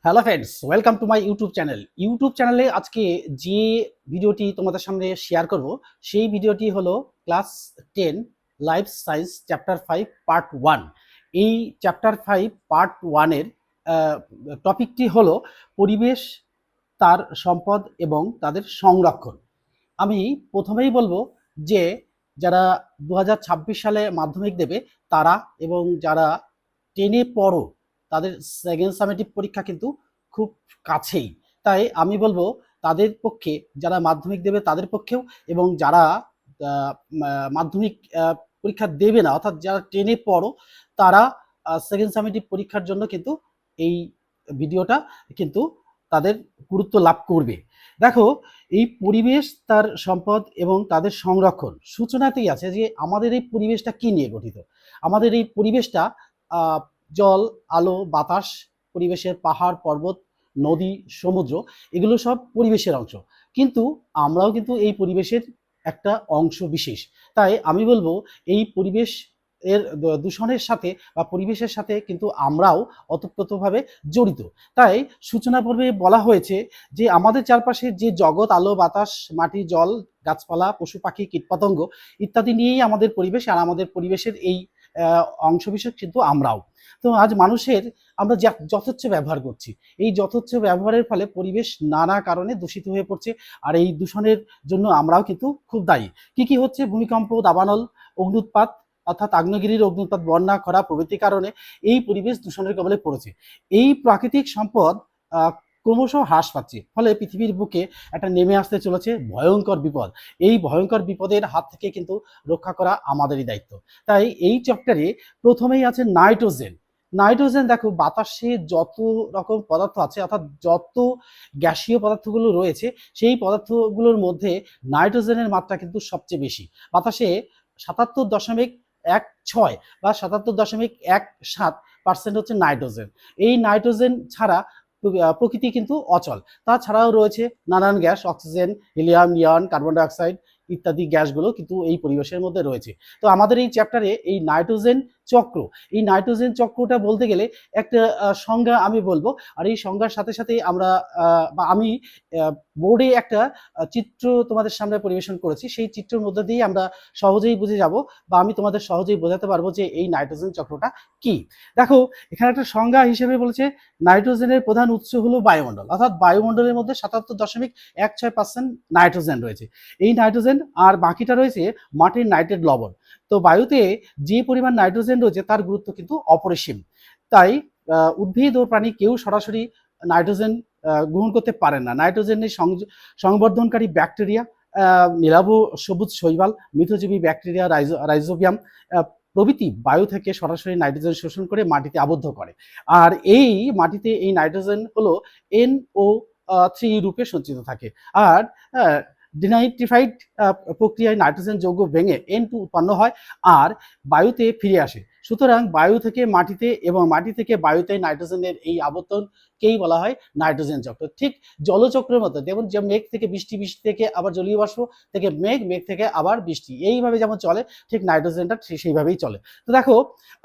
Hello friends, welcome to my YouTube channel. YouTube চ্যানেলে আজকে যে ভিডিওটি তোমাদের সামনে শেয়ার করব, সেই ভিডিওটি হলো class 10 life science chapter 5 part 1। এই চ্যাপ্টার 5 পার্ট 1 এর টপিকটি হলো পরিবেশ, তার সম্পদ এবং তাদের সংরক্ষণ। আমি প্রথমেই বলবো যে যারা 2026 সালে মাধ্যমিক দেবে তারা এবং যারা 10-এ পড়ো তাদের সেকেন্ড সামেটিভ পরীক্ষা কিন্তু খুব কাছেই। তাই আমি বলবো তাদের পক্ষে, যারা মাধ্যমিক দেবে তাদের পক্ষেও, এবং যারা মাধ্যমিক পরীক্ষা দেবে না অর্থাৎ যারা 10-এ পড়ো তারা সেকেন্ড সামেটিভ পরীক্ষার জন্য কিন্তু এই ভিডিওটা কিন্তু তাদের গুরুত্ব লাভ করবে। দেখো, এই পরিবেশ, তার সম্পদ এবং তাদের সংরক্ষণ সূচনাতেই আছে যে আমাদের এই পরিবেশটা কি নিয়ে গঠিত। আমাদের এই পরিবেশটা জল, আলো, বাতাস, পরিবেশের পাহাড়, পর্বত, নদী, সমুদ্র, এগুলো সব পরিবেশের অংশ। কিন্তু আমরাও কিন্তু এই পরিবেশের একটা অংশ বিশেষ। তাই আমি বলবো এই পরিবেশ এর দূষণের সাথে বা পরিবেশের সাথে কিন্তু আমরাও ওতপ্রোতভাবে জড়িত। তাই সূচনা পর্বে বলা হয়েছে যে আমাদের চারপাশে যে জগৎ, আলো, বাতাস, মাটি, জল, গাছপালা, পশু পাখি, কীটপতঙ্গ ইত্যাদি নিয়েই আমাদের পরিবেশ, আর আমাদের পরিবেশের এই অংশবিশেষ কিন্তু আমরাও। তো আজ মানুষের আমরা যথেচ্ছ ব্যবহার করছি। এই যথেচ্ছ ব্যবহারের ফলে পরিবেশ নানা কারণে দূষিত হয়ে পড়ছে, আর এই দূষণের জন্য আমরাও কিন্তু খুব দায়ী। কি কি হচ্ছে? ভূমিকম্প, দাবানল, অগ্নুৎপাত অর্থাৎ আগ্নেয়গিরির অগ্নুৎপাত, বন্যা, খরা প্রভৃতি কারণে এই পরিবেশ দূষণের কবলে পড়েছে। এই প্রাকৃতিক সম্পদ ক্রমশ হ্রাস পাচ্ছে, ফলে পৃথিবীর বুকে একটা নেমে আসতে চলেছে ভয়ঙ্কর বিপদ। এই ভয়ঙ্কর বিপদের হাত থেকে কিন্তু রক্ষা করা আমাদেরই দায়িত্ব। তাই এই চ্যাপ্টারে প্রথমেই আছে নাইট্রোজেন। নাইট্রোজেন, দেখো, বাতাসে যত রকম পদার্থ আছে অর্থাৎ যত গ্যাসীয় পদার্থগুলো রয়েছে সেই পদার্থগুলোর মধ্যে নাইট্রোজেনের মাত্রা কিন্তু সবচেয়ে বেশি। বাতাসে 77.16 বা 77.17% হচ্ছে নাইট্রোজেন। এই নাইট্রোজেন ছাড়া প্রকৃতি কিন্তু অচল। তাছাড়াও রয়েছে নানান গ্যাস, অক্সিজেন, হিলিয়াম, নিয়ন, কার্বন ডাইঅক্সাইড ইত্যাদি গ্যাসগুলো কিন্তু এই পরিবেশের মধ্যে রয়েছে। তো আমাদের এই চ্যাপ্টারে এই নাইট্রোজেন চক্র, এই নাইট্রোজেন চক্রটা বলতে গেলে একটা সংজ্ঞা আমি বলবো, আর এই সংজ্ঞার সাথে সাথে আমরা বা আমি বোর্ডে একটা চিত্র তোমাদের সামনে পরিবেশন করেছি। সেই চিত্রের মধ্যে দিয়ে আমরা সহজেই বুঝে যাব, বা আমি তোমাদের সহজেই বোঝাতে পারবো যে এই নাইট্রোজেন চক্রটা কি। দেখো, এখানে একটা সংজ্ঞা হিসেবে বলেছে নাইট্রোজেনের প্রধান উৎস হলো বায়ুমণ্ডল, অর্থাৎ বায়ুমণ্ডলের মধ্যে 77.16% নাইট্রোজেন রয়েছে। এই নাইট্রোজেন আর বাকিটা রয়েছে মাটির নাইট্রেট লবণ। তো বায়ুতে যে পরিমাণ নাইট্রোজেন রয়েছে তার গুরুত্ব কিন্তু অপরিসীম। তাই উদ্ভিদ ও প্রাণী কেউ সরাসরি নাইট্রোজেন গ্রহণ করতে পারেন না। নাইট্রোজেনের সংবর্ধনকারী ব্যাকটেরিয়া, নীলাভ সবুজ শৈবাল, মিথজীবী ব্যাকটেরিয়া, রাইজোবিয়াম প্রভৃতি বায়ু থেকে সরাসরি নাইট্রোজেন শোষণ করে মাটিতে আবদ্ধ করে। আর এই মাটিতে এই নাইট্রোজেন হলো NO3 রূপে সঞ্চিত থাকে। আর ডিনাইট্রিফাইড প্রক্রিয়ায় নাইট্রোজেন যৌগ ভেঙে N2 উৎপন্ন হয় আর বায়ুতে ফিরে আসে। সুতরাং বায়ু থেকে মাটিতে এবং মাটি থেকে বায়ুতে নাইট্রোজেনের এই আবর্তনকেই বলা হয় নাইট্রোজেন চক্র। ঠিক জলচক্রের মতো, যেমন যে মেঘ থেকে বৃষ্টি, বৃষ্টি থেকে আবার জলীয় বাষ্প থেকে মেঘ, মেঘ থেকে আবার বৃষ্টি, এইভাবে যেমন চলে ঠিক নাইট্রোজেনটা সেইভাবেই চলে। তো দেখো,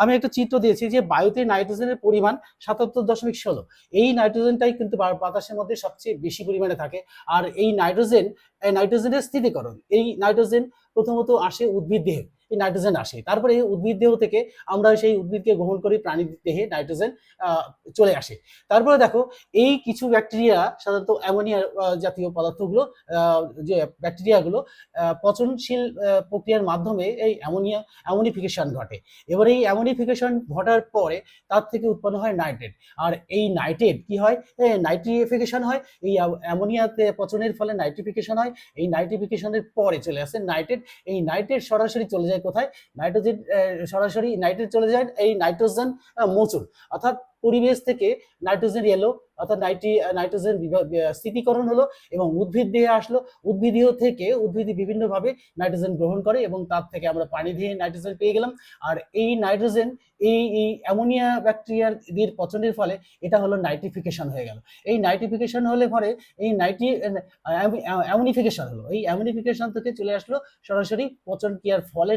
আমি একটা চিত্র দিয়েছি যে বায়ুতে নাইট্রোজেনের পরিমাণ 77.16। এই নাইট্রোজেনটাই কিন্তু বাতাসের মধ্যে সবচেয়ে বেশি পরিমাণে থাকে। আর এই নাইট্রোজেনের স্থিতিকরণ, এই নাইট্রোজেন প্রথমত আসে উদ্ভিদ দেহে, এই নাইট্রোজেন আসে, তারপরে উদ্ভিদ দেহ থেকে আমরা সেই উদ্ভিদকে গ্রহণ করি, প্রাণী দেহে নাইট্রোজেন চলে আসে। তারপরে দেখো, এই কিছু ব্যাকটেরিয়া, সাধারণত অ্যামোনিয়া জাতীয় পদার্থগুলো, যে ব্যাকটেরিয়াগুলো পচনশীল প্রক্রিয়ার মাধ্যমে এই অ্যামোনিফিকেশন ঘটে। এবার এই অ্যামোনিফিকেশন ঘটার পরে তার থেকে উৎপন্ন হয় নাইট্রেট। আর এই নাইট্রেট কি হয়? নাইট্রিফিকেশন হয়। এই অ্যামোনিয়াতে পচনের ফলে নাইট্রিফিকেশন হয়। এই নাইট্রিফিকেশনের পরে চলে আসে নাইট্রেট। এই নাইট্রেট সরাসরি চলে যায় কোথায়? নাইট্রোজেন, সরাসরি নাইট্রেট চলে যায় এই নাইট্রোজেন মোচন, অর্থাৎ পরিবেশ থেকে নাইট্রোজেন এলো, অর্থাৎ নাইট্রোজেন স্থিতিকরণ হলো এবং উদ্ভিদ দেহে আসলো। উদ্ভিদ থেকে উদ্ভিদ বিভিন্নভাবে নাইট্রোজেন গ্রহণ করে এবং তার থেকে আমরা পানি দিয়ে নাইট্রোজেন পেয়ে গেলাম। আর এই নাইট্রোজেন এই অ্যামোনিয়া ব্যাকটেরিয়ার পচনের ফলে এটা হলো নাইট্রিফিকেশন হয়ে গেল। এই নাইট্রিফিকেশন হলে পরে এই অ্যামোনিফিকেশন হলো। এই অ্যামোনিফিকেশন থেকে চলে আসলো সরাসরি পচন ক্রিয়ার ফলে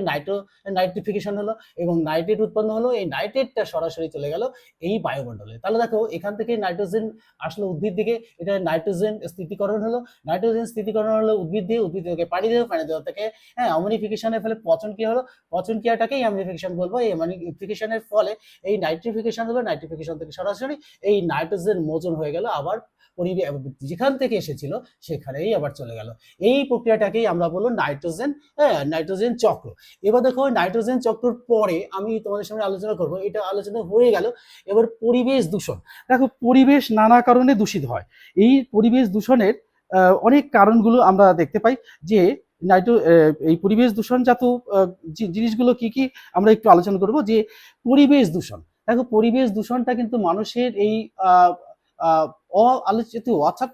নাইট্রিফিকেশন হলো এবং নাইট্রেট উৎপন্ন হলো। এই নাইট্রেটটা সরাসরি চলে গেল এই বায়ুমণ্ডলে। তাহলে দেখো এখান থেকে নাইট্রোজেন আসলো উদ্ভিদ দিকে, এটা নাইট্রোজেন স্থিতিকরণ হলো, নাইট্রোজেন স্থিতিকরণ হলো উদ্ভিদ দিয়ে, উদ্ভিদ থেকে পানি দেওয়া, পানি দেওয়া থেকে অ্যামোনিফিকেশনের ফলে পচন ক্রিয়া হলো, পচন ক্রিয়াটাকেই অ্যামোনিফিকেশন বলবো। এই অ্যামোনিফিকেশনের ফলে এই নাইট্রিফিকেশন হলো, নাইট্রিফিকেশন থেকে সরাসরি এই নাইট্রোজেন মোচন হয়ে গেল, আবার পরিবেশ যেখান থেকে এসেছিল সেখানেই আবার চলে গেল। এই প্রক্রিয়াটাকেই আমরা বলবো নাইট্রোজেন, নাইট্রোজেন চক্র। এবার দেখো নাইট্রোজেন চক্রর পরে আমি তোমাদের সামনে আলোচনা করব, এটা আলোচনা হয়ে গেল। এবার পরিবেশ দূষণ। দেখো পরিবেশ নানা কারণে দূষিত হয়। এই পরিবেশ দূষণের অনেক কারণগুলো আমরা দেখতে পাই যে এই পরিবেশ দূষণজাত জিনিসগুলো কি কি আমরা একটু আলোচনা করব। যে পরিবেশ দূষণ, দেখো পরিবেশ দূষণটা কিন্তু মানুষের এই অআলোচিত অর্থাৎ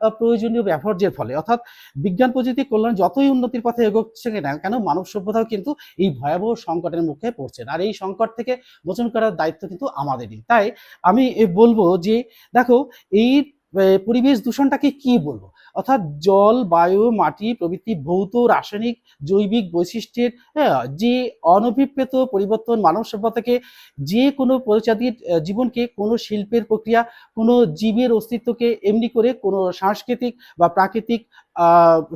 অপ্রয়োজনীয় ব্যবহার্যের ফলে, অর্থাৎ বিজ্ঞান প্রযুক্তি কল্যাণ যতই উন্নতির পথে এগোচ্ছে না কেন, মানব সভ্যতাও কিন্তু এই ভয়াবহ সংকটের মুখে পড়ছে। আর এই সংকট থেকে মোচন করার দায়িত্ব কিন্তু আমাদেরই। তাই আমি বলবো যে দেখো এই পরিবেশ দূষণটাকে কি বলবো, অর্থাৎ জল, বায়ু, মাটি প্রভৃতি ভৌত, রাসায়নিক, জৈবিক বৈশিষ্ট্যের যে অনভিপ্রেত পরিবর্তন মানব সভ্যতাকে, যে কোনো প্রজাতির জীবনকে, কোনো শিল্পের প্রক্রিয়া, কোনো জীবের অস্তিত্বকে, এমনি করে কোনো সাংস্কৃতিক বা প্রাকৃতিক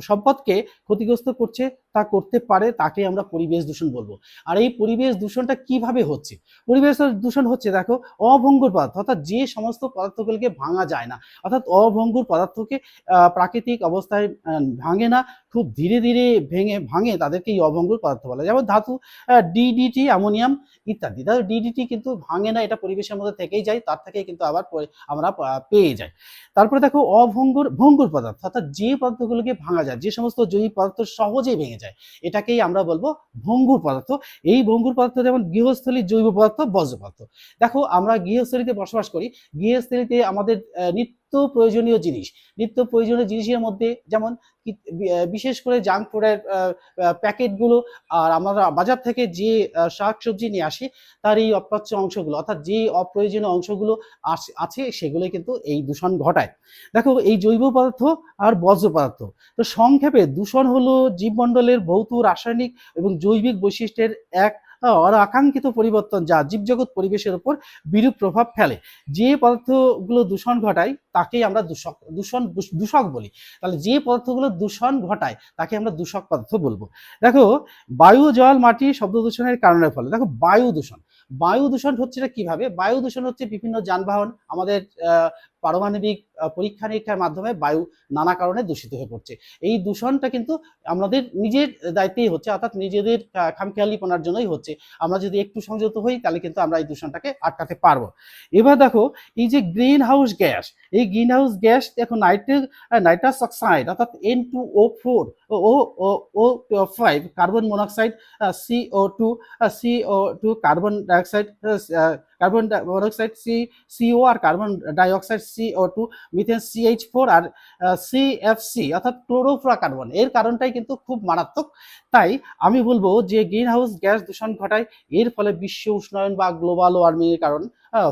সম্পদকে ক্ষতিগ্রস্ত করছে, তা করতে পারে, তাকে আমরা পরিবেশ দূষণ বলবো। আর এই পরিবেশ দূষণটা কিভাবে হচ্ছে? পরিবেশ দূষণ হচ্ছে দেখো অভঙ্গুর পদার্থ, অর্থাৎ যে সমস্ত পদার্থগুলোকে ভাঙা যায় না, অর্থাৎ অভঙ্গুর পদার্থকে প্রাকৃতিক অবস্থায় ভাঙে না, খুব ধীরে ধীরে ভাঙে, তাদেরকে এই অভঙ্গুর পদার্থ বলে। যেমন ধাতু, ডিডিটি, অ্যামোনিয়াম ইত্যাদি। তাহলে ডিডিটি কিন্তু ভাঙে না, এটা পরিবেশের মধ্যে থেকেই যায়, তার থেকে কিন্তু আবার আমরা পেয়ে যাই। তারপরে দেখো ভঙ্গুর পদার্থ, অর্থাৎ যে পদার্থগুলোকে ভাঙা যায়, যে সমস্ত জৈবিক পদার্থ সহজেই ভেঙে যায়, এটাকেই আমরা বলবো ভঙ্গুর পদার্থ। এই ভঙ্গুর পদার্থ যেমন গৃহস্থলীর জৈব পদার্থ, বর্জ্য পদার্থ। দেখো আমরা গৃহস্থলীতে বসবাস করি, গৃহস্থলীতে আমাদের নিত্য প্রয়োজনীয় জিনিসের মধ্যে যেমন বিশেষ করে জাঙ্ক ফুডের প্যাকেটগুলো, আর আমরা বাজার থেকে যে শাক সবজি নিয়ে আসি তার এই অপ্রাচ্য অংশগুলো, অর্থাৎ যে অপ্রয়োজনীয় অংশগুলো আছে সেগুলো কিন্তু এই দূষণ ঘটায়। দেখো এই জৈব পদার্থ আর বর্জ্য পদার্থ, তো সংক্ষেপে দূষণ হলো জীবমণ্ডলের ভৌত, রাসায়নিক এবং জৈবিক বৈশিষ্ট্যের এক অনাকাঙ্ক্ষিত পরিবর্তন, যা জীবজগৎ পরিবেশের উপর বিরূপ প্রভাব ফেলে। যে পদার্থগুলো দূষণ ঘটায় তাকেই আমরা দূষক বলি। তাহলে যে পদার্থগুলো দূষণ ঘটায় তাকে আমরা দূষক পদার্থ বলবো। দেখো বায়ু, জল, মাটি শব্দ দূষণের কারণের ফলে, দেখো বায়ু দূষণ হচ্ছে কিভাবে? বায়ু দূষণ হচ্ছে বিভিন্ন যানবাহন, আমাদের পারমাণবিক পরীক্ষা নিরীক্ষার মাধ্যমে বায়ু নানা কারণে দূষিত হয়ে পড়ছে। এই দূষণটা কিন্তু আমাদের নিজের দায়িত্বেই হচ্ছে, অর্থাৎ নিজেদের খামখেয়ালিপনার জন্যই হচ্ছে। আমরা যদি একটু সংযত হই তাহলে কিন্তু আমরা এই দূষণটাকে আটকাতে পারবো। এবার দেখো এই যে গ্রিন হাউস গ্যাস, এই গ্রিন হাউস গ্যাস দেখো নাইট্রাস অক্সাইড, অর্থাৎ N2O4, O5, carbon monoxide, CO2, carbon dioxide, CO আর carbon dioxide CO2, methane CH4 আর CFC অর্থাৎ ক্লোরোফ্লোরোকার্বন, এর কারণটাই কিন্তু খুব মারাত্মক। তাই আমি বলবো যে গ্রিন হাউস গ্যাস দূষণ ঘটায়, এর ফলে বিশ্ব উষ্ণায়ন বা গ্লোবাল ওয়ার্মিং এর কারণ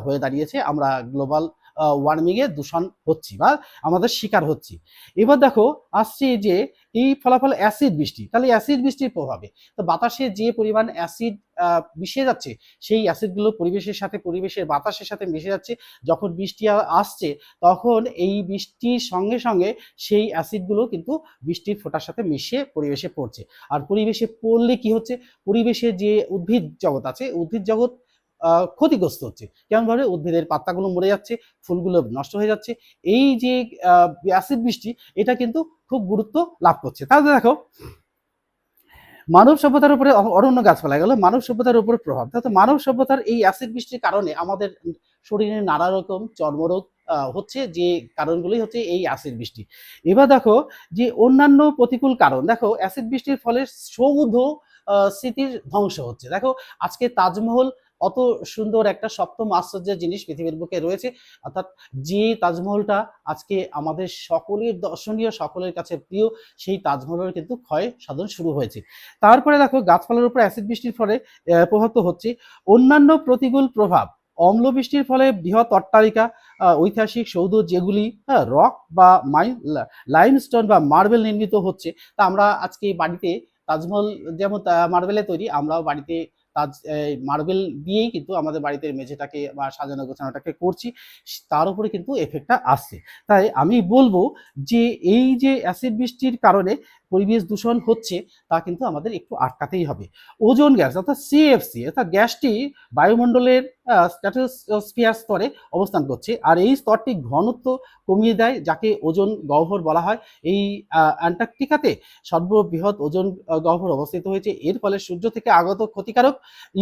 হয়ে দাঁড়িয়েছে। আমরা গ্লোবাল ওয়ার্মিং এর দূষণ হচ্ছি বা আমাদের শিকার হচ্ছি। এবার দেখো আসছে যে এই ফলাফল অ্যাসিড বৃষ্টি, তাহলে অ্যাসিড বৃষ্টির প্রভাবে তো বাতাসে যে পরিমাণ অ্যাসিড মিশে যাচ্ছে, সেই অ্যাসিডগুলো পরিবেশের বাতাসের সাথে মিশে যাচ্ছে। যখন বৃষ্টি আসছে তখন এই বৃষ্টির সঙ্গে সঙ্গে সেই অ্যাসিডগুলো কিন্তু বৃষ্টির ফোঁটার সাথে মিশে পরিবেশে পড়ছে। আর পরিবেশে পড়লে কি হচ্ছে, পরিবেশে যে উদ্ভিদ জগৎ আছে, উদ্ভিদ জগৎ ক্ষতিগ্রস্ত হচ্ছে। কেমনভাবে? উদ্ভিদের পাতাগুলো মরে যাচ্ছে, ফুলগুলো নষ্ট হয়ে যাচ্ছে। এই যে অ্যাসিড বৃষ্টি, এটা কিন্তু খুব গুরুত্ব লাভ করছে। তাহলে দেখো মানব সভ্যতার উপরে অরণ্য গাছপালা গেল, মানব সভ্যতার উপর প্রভাব। তো মানব সভ্যতার এই অ্যাসিড বৃষ্টির কারণে আমাদের শরীরে নানা রকম চর্মরোগ হচ্ছে, যে কারণগুলোই হচ্ছে এই অ্যাসিড বৃষ্টি। এবার দেখো যে অন্যান্য প্রতিকূল কারণ, দেখো অ্যাসিড বৃষ্টির ফলে সৌধ স্মৃতির ধ্বংস হচ্ছে। দেখো আজকে তাজমহল অত সুন্দর একটা সপ্তম আশ্চর্যের জিনিস পৃথিবীর বুকে রয়েছে, অর্থাৎ যে তাজমহলটা আজকে আমাদের সকলের দর্শনীয়, সকলের কাছে প্রিয়, সেই তাজমহলের কিন্তু ক্ষয় সাধন শুরু হয়েছে। তারপরে দেখো গাছপালার উপর অ্যাসিড বৃষ্টির ফলে প্রভাব তো হচ্ছে। অন্যান্য প্রতিকূল প্রভাব, অম্ল বৃষ্টির ফলে বৃহৎ অট্টালিকা, ঐতিহাসিক সৌধ যেগুলি রক বা লাইমস্টোন বা মার্বেল নির্মিত হচ্ছে, তা আমরা আজকে বাড়িতে তাজমহল যেমন মার্বেলে তৈরি, আমরাও বাড়িতে তাজ মার্বেল দিয়েই কিন্তু আমাদের বাড়িতে মেঝেটাকে বা সাজানো গোছানোটাকে করছি, তার উপরে কিন্তু এফেক্টটা আসছে। তাই আমি বলবো যে এই যে অ্যাসিড বৃষ্টির কারণে পরিবেশ দূষণ হচ্ছে তা কিন্তু আমাদের একটু আটকাতেই হবে। ওজোন গ্যাস অর্থাৎ সিএফসি অর্থাৎ গ্যাসটি বায়ুমণ্ডলের স্ট্র্যাটোস্ফিয়ার স্তরে অবস্থান করছে, আর এই স্তরটি ঘনত্ব কমিয়ে দেয়, যাকে ওজোন গহ্বর বলা হয়। এই অ্যান্টার্কটিকাতে সর্ববৃহৎ ওজোন গহ্বর অবস্থিত হয়েছে। এর ফলে সূর্য থেকে আগত ক্ষতিকারক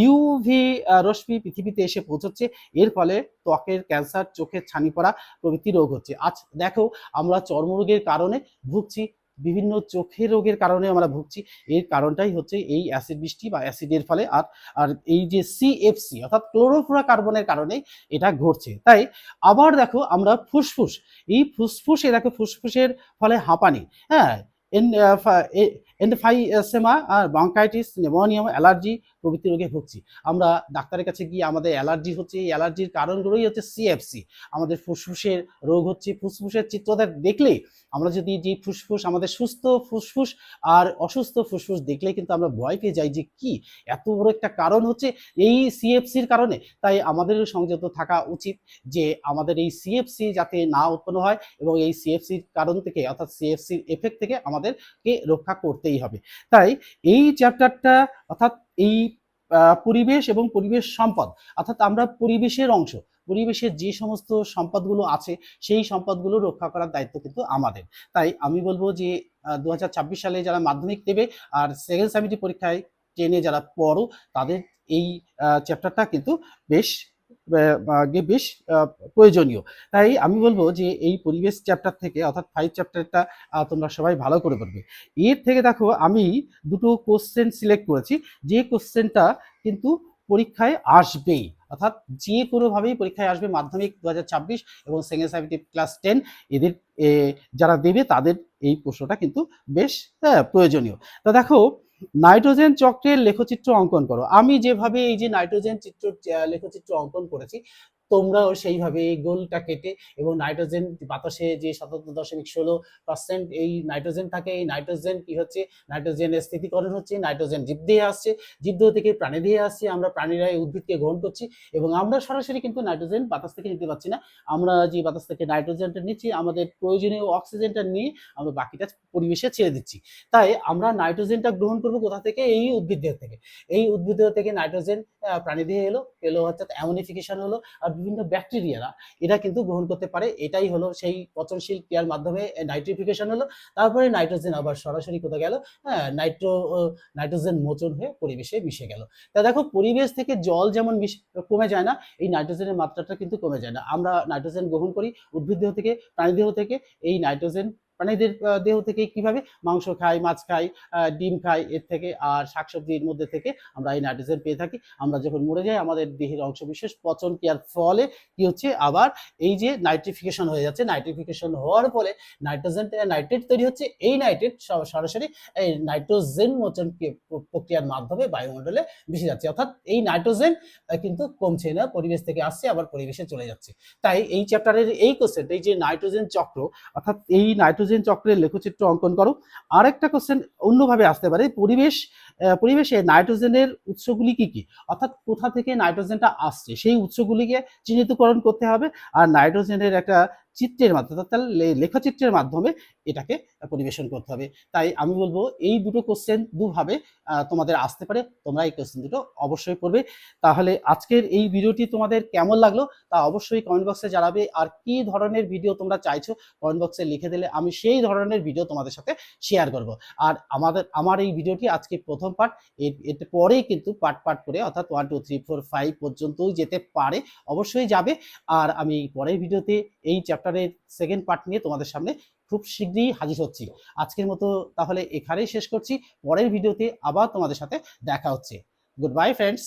ইউভি রশ্মি পৃথিবীতে এসে পৌঁছচ্ছে। এর ফলে ত্বকের ক্যান্সার, চোখের ছানি পড়া প্রভৃতি রোগ হচ্ছে। আজ দেখো আমরা চর্মরোগের কারণে ভুগছি, বিভিন্ন চোখের রোগের কারণে আমরা ভুগছি। এর কারণটাই হচ্ছে এই অ্যাসিড বৃষ্টি বা অ্যাসিডের ফলে। আর আর এই যে সিএফসি অর্থাৎ ক্লোরোফ্লোরো কার্বনের কারণেই এটা ঘটছে। তাই আবার দেখো আমরা ফুসফুস, এই ফুসফুসে দেখো ফুসফুসের ফলে হাঁপানি, হ্যাঁ, এন্ডোফাইসেমা আর ব্রঙ্কাইটিস, নিউমোনিয়া, অ্যালার্জি প্রভৃতি রোগে ভুগছি। আমরা ডাক্তারের কাছে গিয়ে আমাদের অ্যালার্জি হচ্ছে, এই অ্যালার্জির কারণগুলোই হচ্ছে সিএফসি। আমাদের ফুসফুসের রোগ হচ্ছে, ফুসফুসের চিত্রটা দেখলেই আমরা যদি যে ফুসফুস আমাদের সুস্থ ফুসফুস আর অসুস্থ ফুসফুস দেখলেই কিন্তু আমরা ভয় পেয়ে যাই যে কি এত বড় একটা কারণ হচ্ছে এই সিএফসির কারণে। তাই আমাদেরও সংযত থাকা উচিত যে আমাদের এই সিএফসি যাতে না উৎপন্ন হয়, এবং এই সিএফসির কারণ থেকে অর্থাৎ সিএফসির এফেক্ট থেকে আমাদেরকে রক্ষা করতেই হবে। তাই এই চ্যাপ্টারটা অর্থাৎ এই পরিবেশ এবং পরিবেশ সম্পদ অর্থাৎ আমরা পরিবেশের অংশ, পরিবেশের যে সমস্ত সম্পদগুলো আছে সেই সম্পদগুলো রক্ষা করার দায়িত্ব কিন্তু আমাদের। তাই আমি বলবো যে 2026 সালে যারা মাধ্যমিক দেবে আর সেকেন্ড সেমিস্টার পরীক্ষায় 10-এ যারা পড়ো তাদের এই চ্যাপ্টারটা কিন্তু বেশ বেশ প্রয়োজনীয়। তাই আমি বলবো যে এই পরিবেশ চ্যাপ্টার থেকে অর্থাৎ 5 চ্যাপ্টারটা তোমরা সবাই ভালো করে পড়বে। এর থেকে দেখো আমি দুটো কোশ্চেন সিলেক্ট করেছি, যে কোশ্চেনটা কিন্তু পরীক্ষায় আসবেই, অর্থাৎ যে কোনোভাবেই পরীক্ষায় আসবে মাধ্যমিক 2026 এবং সেকেন্ড সেমিস্টার ক্লাস 10 এদের যারা দেবে তাদের এই প্রশ্নটা কিন্তু বেশ প্রয়োজনীয়। তো দেখো নাইট্রোজেন চক্রের লেখচিত্র অঙ্কন করো। আমি যেভাবে এই যে নাইট্রোজেন লেখচিত্র অঙ্কন করেছি তোমরাও সেইভাবে গোলটা কেটে, এবং নাইট্রোজেন বাতাসে যে 77.16% এই নাইট্রোজেন থাকে, এই নাইট্রোজেন কি হচ্ছে, নাইট্রোজেনের স্থিতিকরণ হচ্ছে, নাইট্রোজেন জীবদেহে আসছে, জীবদেহ থেকে প্রাণীদেহে আসছে, আমরা প্রাণীরা উদ্ভিদকে গ্রহণ করছি, এবং আমরা সরাসরি কিন্তু নাইট্রোজেন বাতাস থেকে নিতে পারছি না। আমরা যে বাতাস থেকে নাইট্রোজেনটা নিচ্ছি আমাদের প্রয়োজনীয় অক্সিজেনটা নিয়ে আমরা বাকিটা পরিবেশে ছেড়ে দিচ্ছি। তাই আমরা নাইট্রোজেনটা গ্রহণ করবো কোথা থেকে, এই উদ্ভিদদেহ থেকে। এই উদ্ভিদদেহ থেকে নাইট্রোজেন প্রাণীদেহে এলো অর্থাৎ অ্যামোনিফিকেশন হলো, আর বিভিন্ন ব্যাকটেরিয়ারা এরা কিন্তু গ্রহণ করতে পারে। এটাই হলো সেই পচনশীল ক্রিয়ার মাধ্যমে নাইট্রিফিকেশন হলো। তারপরে নাইট্রোজেন আবার সরাসরি কোথায় গেল, হ্যাঁ, নাইট্রোজেন মোচন হয়ে পরিবেশে মিশে গেল। তা দেখো পরিবেশ থেকে জল যেমন কমে যায় না, এই নাইট্রোজেনের মাত্রাটা কিন্তু কমে যায় না। আমরা নাইট্রোজেন গ্রহণ করি উদ্ভিদ দেহ থেকে, প্রাণী দেহ থেকে। এই নাইট্রোজেন প্রাণীদের দেহ থেকে কিভাবে, মাংস খাই, মাছ খাই, ডিম খাই, এর থেকে আর শাকসবজির মধ্যে থেকে আমরা এই নাইট্রোজেন পেয়ে থাকি। আমরা যখন মরে যাই আমাদের দেহের অংশবিশেষ পচন ক্রিয়ার ফলে কি হচ্ছে, আবার এই যে নাইট্রিফিকেশন হয়ে যাচ্ছে, নাইট্রিফিকেশন হওয়ার ফলে নাইট্রেট তৈরি হচ্ছে। এই নাইট্রেট সরাসরি এই নাইট্রোজেন মোচন প্রক্রিয়ার মাধ্যমে বায়ুমণ্ডলে মিশে যাচ্ছে, অর্থাৎ এই নাইট্রোজেন কিন্তু কমছে না, পরিবেশ থেকে আসছে আবার পরিবেশে চলে যাচ্ছে। তাই এই চ্যাপ্টারের এই কোশ্চেন, এই যে নাইট্রোজেন চক্র অর্থাৎ এই নাইট্রোজেন চক্রের লেখচিত্র অঙ্কন করো। আরেকটা কোশ্চেন অন্যভাবে আসতে পারে, পরিবেশে নাইট্রোজেনের উৎসগুলি কি কি, অর্থাৎ কোথা থেকে নাইট্রোজেনটা আসছে সেই উৎসগুলিকে চিহ্নিতকরণ করতে হবে, আর নাইট্রোজেনের একটা চিত্রের মাধ্যমে অর্থাৎ লেখচিত্রের মাধ্যমে এটাকে পরিবেশন করতে হবে। তাই আমি বলবো এই দুটো কোশ্চেন দুভাবে তোমাদের আসতে পারে, তোমরা এই কোশ্চেন দুটো অবশ্যই পড়বে। তাহলে আজকের এই ভিডিওটি তোমাদের কেমন লাগলো তা অবশ্যই কমেন্ট বক্সে জানাবে, আর কি ধরনের ভিডিও তোমরা চাইছো কমেন্ট বক্সে লিখে দিলে আমি সেই ধরনের ভিডিও তোমাদের সাথে শেয়ার করব। আর আমার এই ভিডিওটি আজকে প্রথম পার্ট, এর পরেই কিন্তু পার্ট করে অর্থাৎ 1 2 3 4 5 পর্যন্তই যেতে পারে, অবশ্যই যাবে। আর আমি পরের ভিডিওতে এই চ্যাপ্টারের সেকেন্ড পার্ট নিয়ে তোমাদের সামনে খুব শীঘ্রই হাজির হচ্ছি। আজকের মতো তাহলে এখানেই শেষ করছি, পরের ভিডিওতে আবার তোমাদের সাথে দেখা হচ্ছে। Good bye friends.